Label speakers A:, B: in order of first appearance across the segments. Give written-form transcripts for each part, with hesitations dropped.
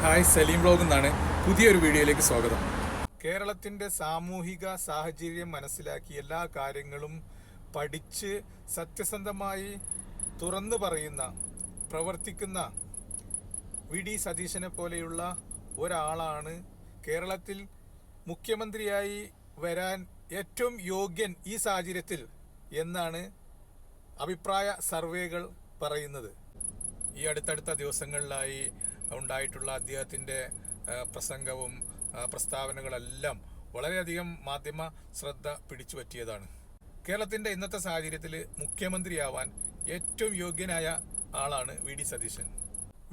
A: Hi, Saleem vlog എന്നാണ്. പുതിയൊരു വീഡിയോയിലേക്ക് സ്വാഗതം. കേരളത്തിൻ്റെ സാമൂഹിക സാഹചര്യം മനസ്സിലാക്കി എല്ലാ കാര്യങ്ങളും പഠിച്ച് സത്യസന്ധമായി തുറന്നു പറയുന്ന പ്രവർത്തിക്കുന്ന വി.ഡി. സതീശനെ പോലെയുള്ള ഒരാളാണ് കേരളത്തിൽ മുഖ്യമന്ത്രിയായി വരാൻ ഏറ്റവും യോഗ്യൻ ഈ സാഹചര്യത്തിൽ എന്നാണ് അഭിപ്രായ സർവേകൾ പറയുന്നത്. ഈ അടുത്തടുത്ത ദിവസങ്ങളിലായി ഉണ്ടായിട്ടുള്ള അദ്ദേഹത്തിൻ്റെ പ്രസംഗവും പ്രസ്താവനകളെല്ലാം വളരെയധികം മാധ്യമ ശ്രദ്ധ പിടിച്ചു പറ്റിയതാണ്. കേരളത്തിൻ്റെ ഇന്നത്തെ സാഹചര്യത്തിൽ മുഖ്യമന്ത്രിയാവാൻ ഏറ്റവും യോഗ്യനായ ആളാണ് വി.ഡി. സതീശൻ.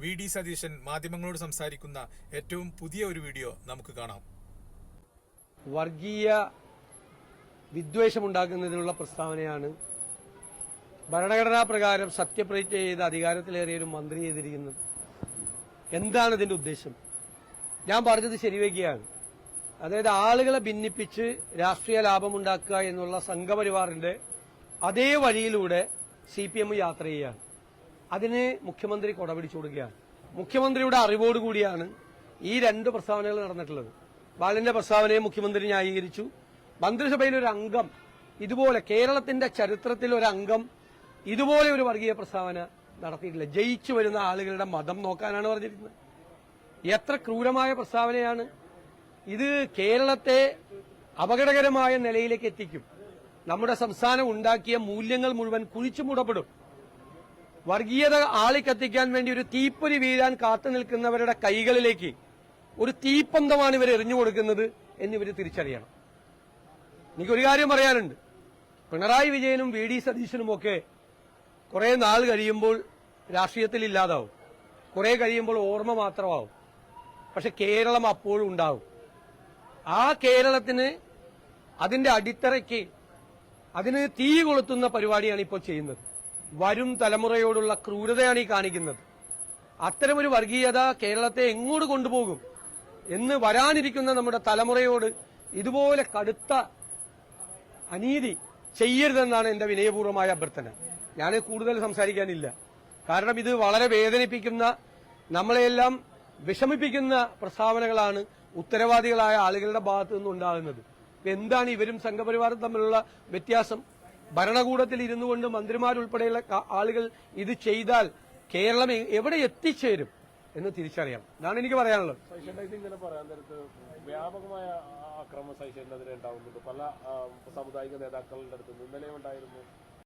A: വി.ഡി. സതീശൻ മാധ്യമങ്ങളോട് സംസാരിക്കുന്ന ഏറ്റവും പുതിയ ഒരു വീഡിയോ നമുക്ക് കാണാം.
B: വർഗീയ വിദ്വേഷമുണ്ടാക്കുന്നതിനുള്ള പ്രസ്താവനയാണ് ഭരണഘടനാ പ്രകാരം സത്യപ്രതിജ്ഞ ചെയ്ത് അധികാരത്തിലേറിയ ഒരു മന്ത്രി ചെയ്തിരിക്കുന്നത്. എന്താണ് ഇതിന്റെ ഉദ്ദേശം? ഞാൻ പറഞ്ഞത് ശരിവെക്കുകയാണ്. അതായത് ആളുകളെ ഭിന്നിപ്പിച്ച് രാഷ്ട്രീയ ലാഭമുണ്ടാക്കുക എന്നുള്ള സംഘപരിവാറിന്റെ അതേ വഴിയിലൂടെ CPM യാത്ര ചെയ്യുകയാണ്. അതിന് മുഖ്യമന്ത്രി കൊടപിടിച്ചു കൊടുക്കുകയാണ്. മുഖ്യമന്ത്രിയുടെ അറിവോടുകൂടിയാണ് ഈ രണ്ട് പ്രസ്താവനകൾ നടന്നിട്ടുള്ളത്. ബാലന്റെ പ്രസ്താവനയെ മുഖ്യമന്ത്രി ന്യായീകരിച്ചു. മന്ത്രിസഭയിൽ ഒരു അംഗം ഇതുപോലെ, കേരളത്തിന്റെ ചരിത്രത്തിൽ ഒരു അംഗം ഇതുപോലെ ഒരു വർഗീയ പ്രസ്താവന നടത്തിയിട്ടില്ല. ജയിച്ചു വരുന്ന ആളുകളുടെ മതം നോക്കാനാണ് പറഞ്ഞിരിക്കുന്നത്. എത്ര ക്രൂരമായ പ്രസ്താവനയാണ് ഇത്! കേരളത്തെ അപകടകരമായ നിലയിലേക്ക് എത്തിക്കും. നമ്മുടെ സംസ്ഥാനം ഉണ്ടാക്കിയ മൂല്യങ്ങൾ മുഴുവൻ കുഴിച്ചു മൂടപ്പെടും. വർഗീയത ആളിക്കത്തിക്കാൻ വേണ്ടി ഒരു തീപ്പൊരി വീഴാൻ കാത്തു നിൽക്കുന്നവരുടെ കൈകളിലേക്ക് ഒരു തീപ്പന്തമാണ് ഇവർ എറിഞ്ഞു കൊടുക്കുന്നത് എന്നിവർ തിരിച്ചറിയണം. എനിക്കൊരു കാര്യം പറയാനുണ്ട്. പിണറായി വിജയനും വി.ഡി. സതീശനുമൊക്കെ കുറെ നാൾ കഴിയുമ്പോൾ രാഷ്ട്രീയത്തിൽ ഇല്ലാതാവും, കുറെ കഴിയുമ്പോൾ ഓർമ്മ മാത്രമാവും. പക്ഷെ കേരളം അപ്പോഴും ഉണ്ടാവും. ആ കേരളത്തിന്, അതിന്റെ അടിത്തറയ്ക്ക്, അതിന് തീ കൊളുത്തുന്ന പരിപാടിയാണ് ഇപ്പോൾ ചെയ്യുന്നത്. വരും തലമുറയോടുള്ള ക്രൂരതയാണ് ഈ കാണിക്കുന്നത്. അത്തരമൊരു വർഗീയത കേരളത്തെ എങ്ങോട്ട് കൊണ്ടുപോകും എന്ന് വരാനിരിക്കുന്ന നമ്മുടെ തലമുറയോട് ഇതുപോലെ കടുത്ത അനീതി ചെയ്യരുതെന്നാണ് എന്റെ വിനയപൂർവ്വമായ അഭ്യർത്ഥന. ഞാൻ കൂടുതൽ സംസാരിക്കാനില്ല. കാരണം ഇത് വളരെ വേദനിപ്പിക്കുന്ന, നമ്മളെല്ലാം വിഷമിപ്പിക്കുന്ന പ്രസ്താവനകളാണ് ഉത്തരവാദികളായ ആളുകളുടെ ഭാഗത്തു നിന്നുണ്ടാകുന്നത്. എന്താണ് ഇവരും സംഘപരിവാറും തമ്മിലുള്ള വ്യത്യാസം? ഭരണകൂടത്തിൽ ഇരുന്നു കൊണ്ട് മന്ത്രിമാരുൾപ്പെടെയുള്ള ആളുകൾ ഇത് ചെയ്താൽ കേരളം എവിടെ എത്തിച്ചേരും എന്ന് തിരിച്ചറിയണം. ഇതാണ് എനിക്ക് പറയാനുള്ളത്.
C: വ്യാപകമായ ആക്രമണം സഹിച്ചതിനെതിരെ ഉണ്ടാവുന്നുണ്ട്. പല സാമുദായിക നേതാക്കളുടെ അടുത്ത് ഇന്നലെ ഉണ്ടായിരുന്നു.